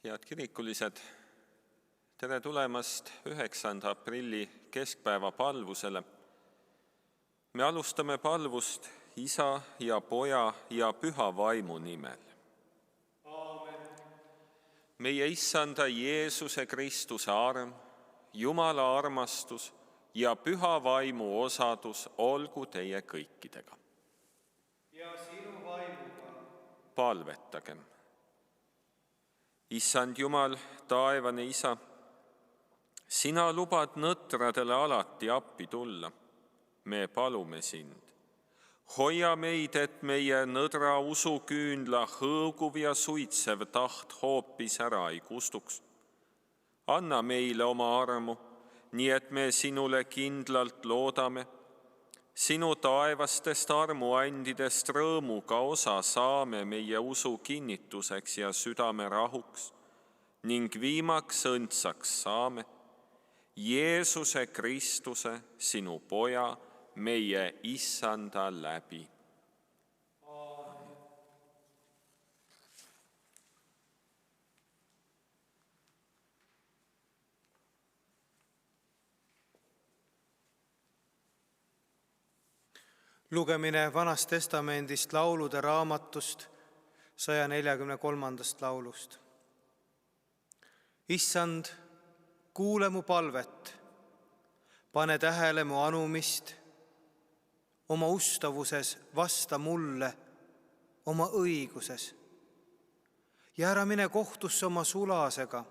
Head kirikulised, tere tulemast 9. aprilli keskpäeva palvusele. Me alustame palvust Isa ja Poja ja Püha Vaimu nimel. Aamen. Meie Issanda Jeesuse Kristuse arm, Jumala armastus ja Püha Vaimu osadus olgu teie kõikidega. Ja sinu vaimuga. Palvetagem. Issand Jumal, taevane Isa, sina lubad nõtradele alati appi tulla. Me palume sind. Hoia meid, et meie nõdra usuküünla hõõguv ja suitsev taht hoopis ära ei kustuks. Anna meile oma armu, nii et me sinule kindlalt loodame. Sinu taevastest armuandidest rõõmuga osa saame meie usu kinnituseks ja südame rahuks ning viimaks õndsaks saame Jeesuse Kristuse, sinu Poja, meie Issanda läbi. Aamen. Lugemine Vanast Testamendist laulude raamatust 143. laulust. Issand, kuule mu palvet, pane tähele mu anumist, oma ustavuses vasta mulle, oma õiguses. Ja ära mine kohtusse oma sulasega,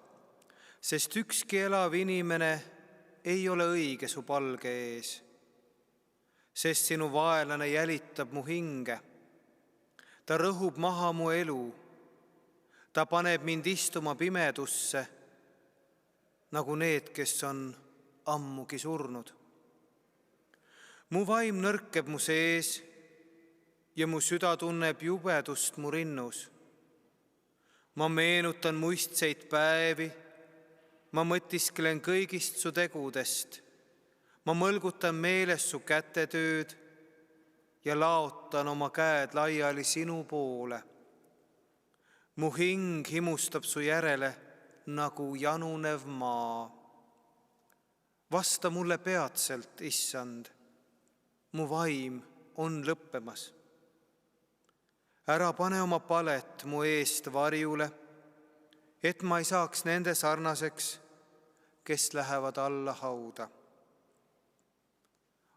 sest ükski elav inimene ei ole õige su palge ees. Sest sinu vaenlane jälitab mu hinge. Ta rõhub maha mu elu. Ta paneb mind istuma pimedusse, nagu need, kes on ammugi surnud. Mu vaim nõrkeb mu sees ja mu süda tunneb jubedust mu rinnus. Ma meenutan muistseid päevi, ma mõtisklen kõigist su tegudest. Ma mõlgutan meeles su kätetööd ja laotan oma käed laiali sinu poole. Mu hing himustab su järele nagu janunev maa. Vasta mulle peatselt, Issand, mu vaim on lõppemas. Ära pane oma palet mu eest varjule, et ma ei saaks nende sarnaseks, kes lähevad alla hauda.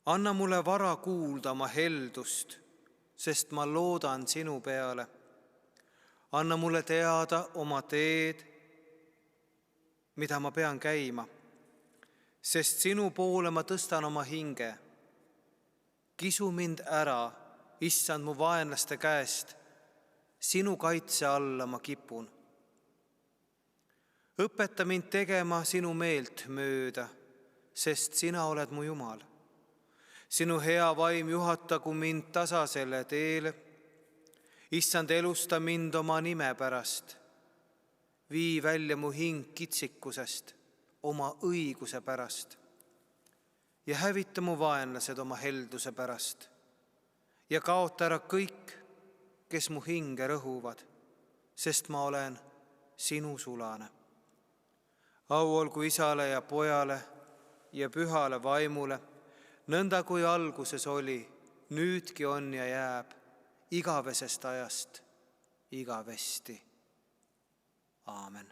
Anna mulle vara kuulda oma heldust, sest ma loodan sinu peale. Anna mulle teada oma teed, mida ma pean käima, sest sinu poole ma tõstan oma hinge. Kisu mind ära, Issand, mu vaenlaste käest, sinu kaitse alla ma kipun. Õpeta mind tegema sinu meelt mööda, sest sina oled mu Jumal. Sinu hea vaim juhatagu mind tasasele teele. Issand, elusta mind oma nime pärast. Vii välja mu hing kitsikusest oma õiguse pärast. Ja hävita mu vaenlased oma helduse pärast. Ja kaota ära kõik, kes mu hinge rõhuvad, sest ma olen sinu sulane. Au olgu Isale ja Pojale ja Pühale Vaimule, nõnda kui alguses oli, nüüdki on ja jääb, igavesest ajast igavesti. Aamen.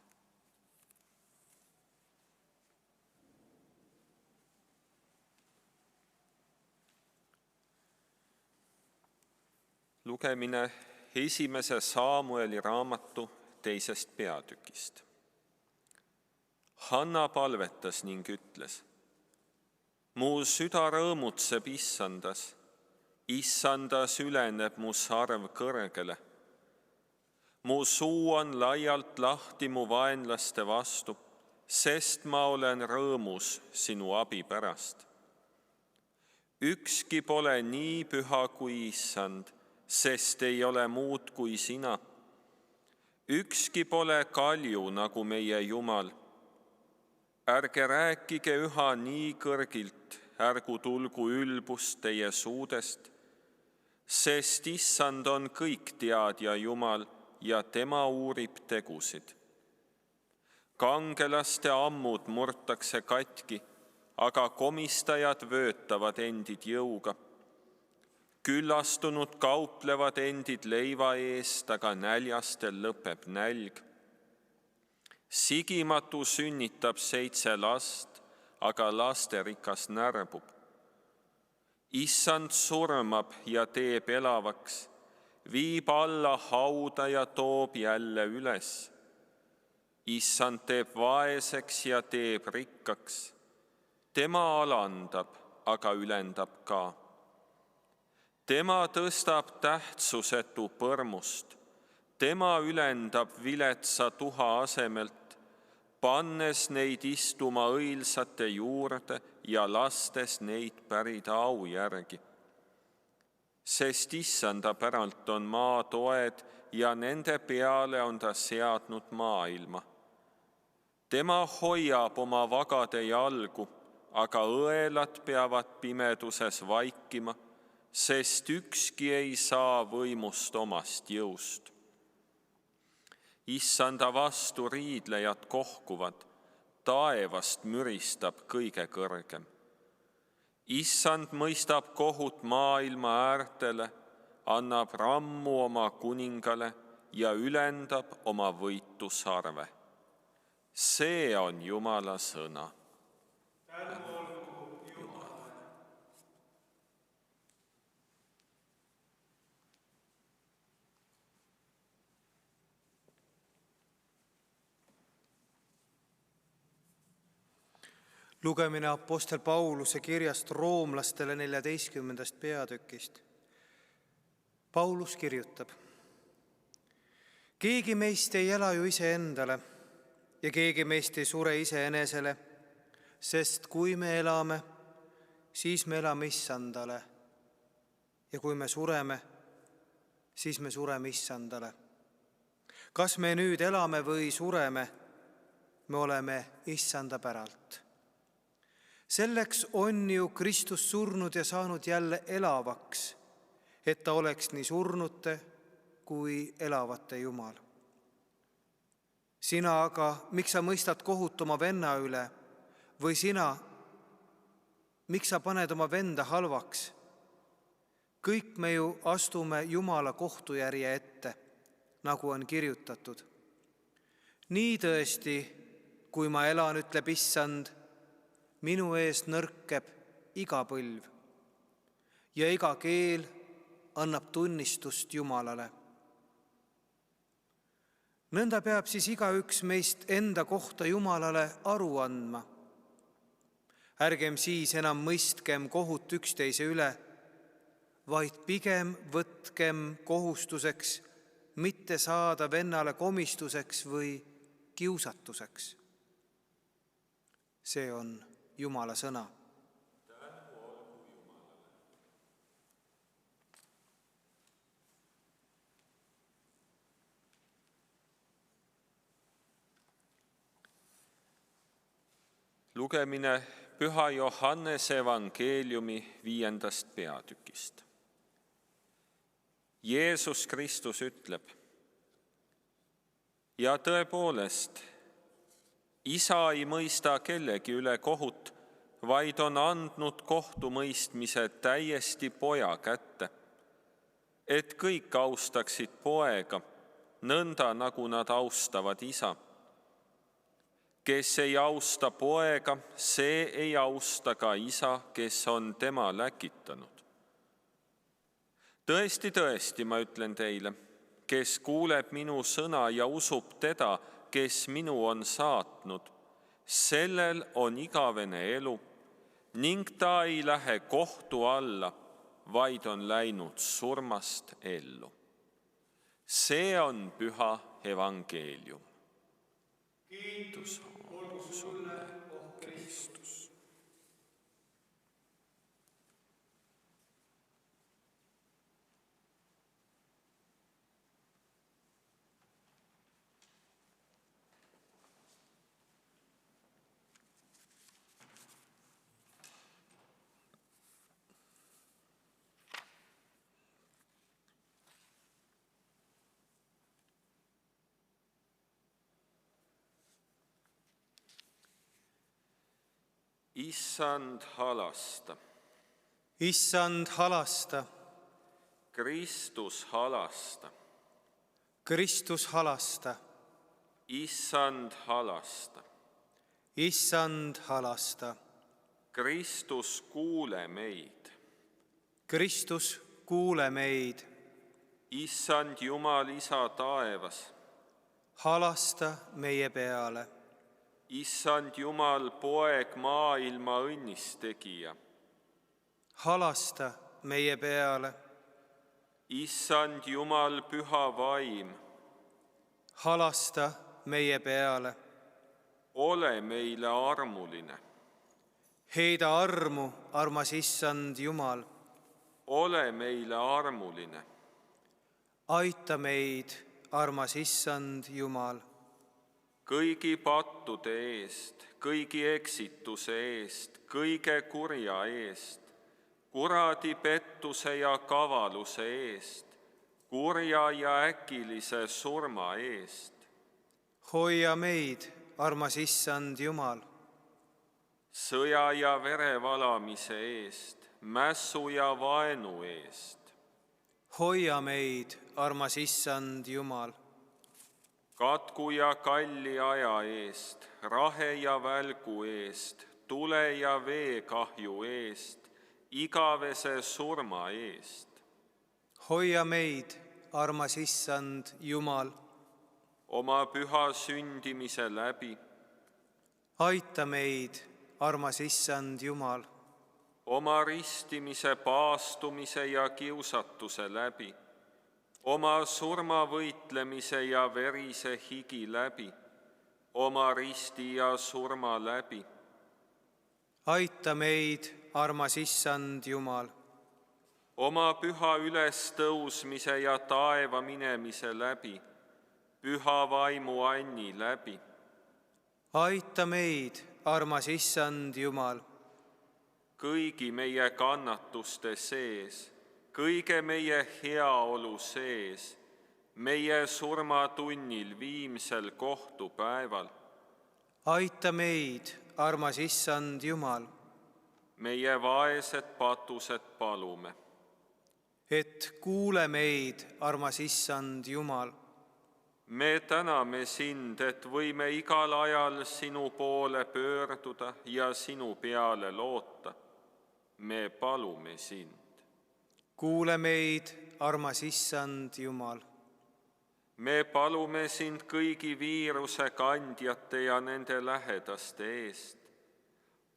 Lugemine 1. Saamueli raamatu 2. peatükist. Hanna palvetas ning ütles: mu süda rõõmutseb Issandas, Issandas üleneb mu sarv kõrgele. Mu suu on laialt lahti mu vaenlaste vastu, sest ma olen rõõmus sinu abi pärast. Ükski pole nii püha kui Issand, sest ei ole muud kui sina. Ükski pole kalju nagu meie Jumal. Ärge rääkige üha nii kõrgilt, ärgu tulgu ülbust teie suudest, sest Issand on kõikteadja Jumal ja tema uurib tegusid. Kangelaste ammud murtakse katki, aga komistajad vöötavad endid jõuga. Küllastunud kauplevad endid leiva eest, aga näljastel lõpeb nälg. Sigimatu sünnitab 7 last, aga lasterikas närbub. Issand surmab ja teeb elavaks, viib alla hauda ja toob jälle üles. Issand teeb vaeseks ja teeb rikkaks. Tema alandab, aga ülendab ka. Tema tõstab tähtsusetu põrmust. Tema ülendab viletsa tuha asemelt, pannes neid istuma õilsate juurde ja lastes neid pärida au järgi. Sest Issanda päralt on maa toed ja nende peale on ta seadnud maailma. Tema hoiab oma vagade jalgu, aga õelad peavad pimeduses vaikima, sest ükski ei saa võimust omast jõust. Issanda vastu riidlejad kohkuvad, taevast müristab kõige kõrgem. Issand mõistab kohut maailma äärtele, annab rammu oma kuningale ja ülendab oma võitu sarve. See on Jumala sõna. Lugemine apostel Pauluse kirjast roomlastele 14. peatükist. Paulus kirjutab: Keegi meist ei ela ju iseendale ja keegi meist ei sure iseenesele, sest kui me elame, siis me elame Issandale, ja kui me sureme, siis me sureme Issandale. Kas me nüüd elame või sureme, me oleme Issanda päralt. Selleks on ju Kristus surnud ja saanud jälle elavaks, et ta oleks nii surnute kui elavate Jumal. Sina aga, miks sa mõistad kohut oma venna üle, või sina, miks sa paned oma venda halvaks? Kõik me ju astume Jumala kohtujärje ette, nagu on kirjutatud. Nii tõesti, kui ma elan, ütleb Issand, minu ees nõrkeb iga põlv ja iga keel annab tunnistust Jumalale. Nõnda peab siis igaüks meist enda kohta Jumalale aru andma. Ärgem siis enam mõistkem kohut üksteise üle, vaid pigem võtkem kohustuseks mitte saada vennale komistuseks või kiusatuseks. See on Jumala sõna. Lugemine Püha Johannese evangeeliumi 5. peatükist. Jeesus Kristus ütleb: ja tõepoolest, Isa ei mõista kellegi üle kohut, vaid on andnud kohtumõistmise täiesti poja kätte, et kõik austaksid poega, nõnda nagu nad austavad isa. Kes ei austa poega, see ei austa ka isa, kes on tema läkitanud. Tõesti, tõesti, ma ütlen teile, kes kuuleb minu sõna ja usub teda, kes minu on saatnud, sellel on igavene elu ning ta ei lähe kohtu alla, vaid on läinud surmast ellu. See on püha evangeelium. Kiitus olgu sulle, Kristus. Issand, halasta. Issand, halasta. Kristus, halasta. Kristus, halasta. Issand, halasta. Issand, halasta. Kristus, kuule meid. Kristus, kuule meid. Issand Jumal, Isa taevas. Halasta meie peale. Issand Jumal, Poeg, maailma õnnistegija. Halasta meie peale. Issand Jumal, Püha Vaim. Halasta meie peale. Ole meile armuline. Heida armu, armas Issand Jumal. Ole meile armuline. Aita meid, armas Issand Jumal. Kõigi pattude eest, kõigi eksituse eest, kõige kurja eest, kuradi pettuse ja kavaluse eest, kurja ja äkilise surma eest. Hoia meid, armas Issand Jumal. Sõja ja verevalamise eest, mässu ja vaenu eest. Hoia meid, armas Issand Jumal. Katku ja kalli aja eest, rahe ja välgu eest, tule ja veekahju eest, igavese surma eest. Hoia meid, armas Issand Jumal. Oma püha sündimise läbi. Aita meid, armas Issand Jumal. Oma ristimise, paastumise ja kiusatuse läbi. Oma surma võitlemise ja verise higi läbi. Oma risti ja surma läbi. Aita meid, armas Issand Jumal. Oma püha ülestõusmise ja taeva minemise läbi. Püha vaimu anni läbi. Aita meid, armas Issand Jumal. Kõigi meie kannatuste sees, kõige meie heaolu sees, meie surmatunnil viimsel kohtupäeval. Aita meid, armas Issand Jumal. Meie vaesed patused palume. Et kuule meid, armas Issand Jumal. Me täname sind, et võime igal ajal sinu poole pöörduda ja sinu peale loota. Me palume sind. Kuule meid, armas Issand Jumal. Me palume sind kõigi viiruse kandjate ja nende lähedaste eest.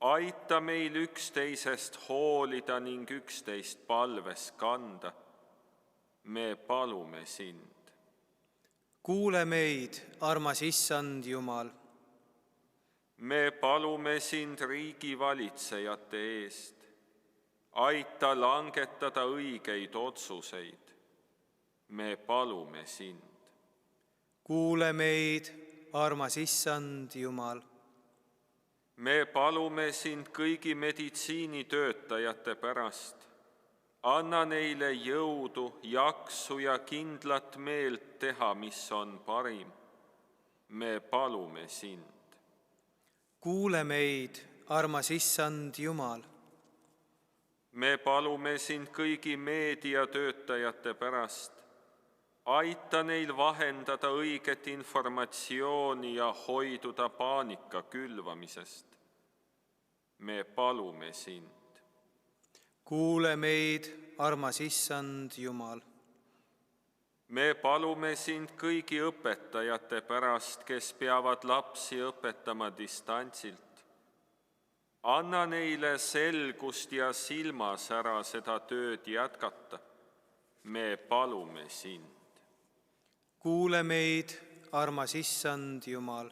Aita meil üksteisest hoolida ning üksteist palves kanda. Me palume sind. Kuule meid, armas Issand Jumal. Me palume sind riigi valitsejate eest. Aita langetada õigeid otsuseid. Me palume sind. Kuule meid, armas Issand Jumal. Me palume sind kõigi meditsiinitöötajate pärast. Anna neile jõudu, jaksu ja kindlat meelt teha, mis on parim. Me palume sind. Kuule meid, armas Issand Jumal. Me palume sind kõigi meediatöötajate pärast. Aita neil vahendada õiget informatsiooni ja hoiduda paanika külvamisest. Me palume sind. Kuule meid, armas Issand Jumal. Me palume sind kõigi õpetajate pärast, kes peavad lapsi õpetama distantsilt. Anna neile selgust ja silmasära seda tööd jätkata. Me palume sind. Kuule meid, armas Issand Jumal.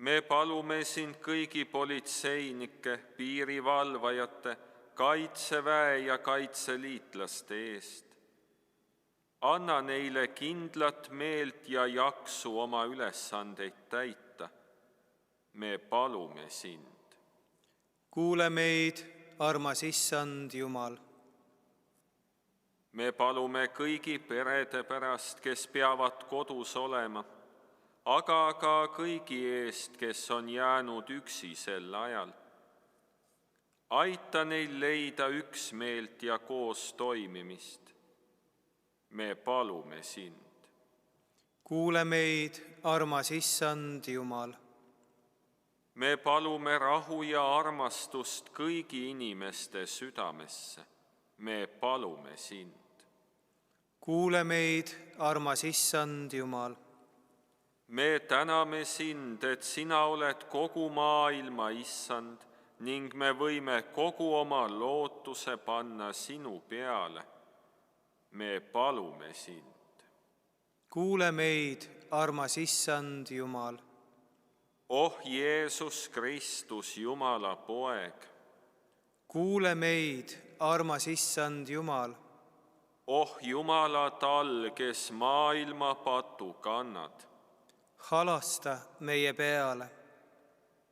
Me palume sind kõigi politseinike, piirivalvajate, kaitseväe ja kaitseliitlaste eest. Anna neile kindlat meelt ja jaksu oma ülesandeid täita. Me palume sind. Kuule meid, armas Issand Jumal. Me palume kõigi perede pärast, kes peavad kodus olema, aga ka kõigi eest, kes on jäänud üksi sel ajal. aita neil leida üksmeelt ja koos toimimist. Me palume sind. kuule meid, armas Issand Jumal. Me palume rahu ja armastust kõigi inimeste südamesse. Me palume sind. kuule meid, armas Issand Jumal. Me täname sind, et sina oled kogu maailma Issand ning me võime kogu oma lootuse panna sinu peale. Me palume sind. kuule meid, armas Issand Jumal. Oh Jeesus Kristus, Jumala poeg. kuule meid, armas Issand Jumal. Oh Jumala tall, kes maailma patu kannad. halasta meie peale.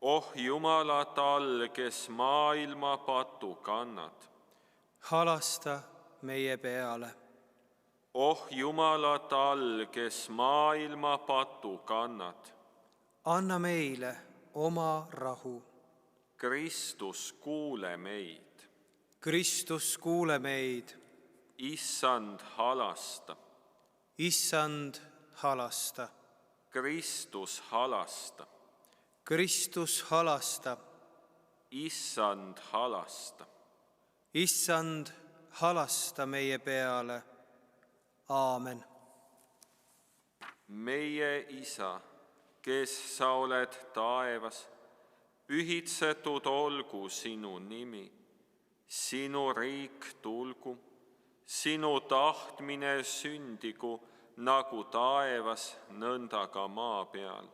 Oh Jumala tall, kes maailma patu kannad. halasta meie peale. Oh Jumala tall, kes maailma patu kannad. anna meile oma rahu. Kristus, kuule meid. Kristus, kuule meid. Issand, halasta. Issand, halasta. Kristus, halasta. Kristus, halasta. Issand, halasta. Issand, halasta meie peale. Aamen. Meie Isa, kes sa oled taevas, pühitsetud olgu sinu nimi. Sinu riik tulgu, sinu tahtmine sündigu nagu taevas, nõnda ka maa peal.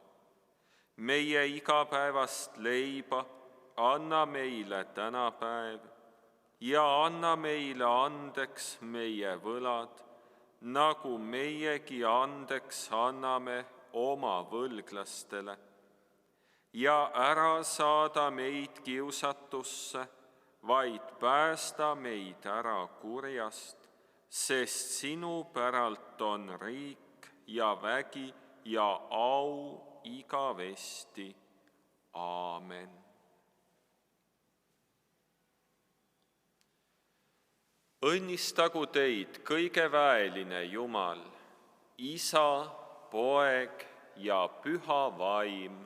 Meie igapäevast leiba anna meile tänapäev ja anna meile andeks meie võlad, nagu meiegi andeks anname oma võlglastele. Ja ära saada meid kiusatusse, vaid päästa meid ära kurjast, sest sinu päralt on riik ja vägi ja au igavesti. Aamen. Õnnistagu teid kõige väeline Jumal, Isa, Poeg ja Püha Vaim.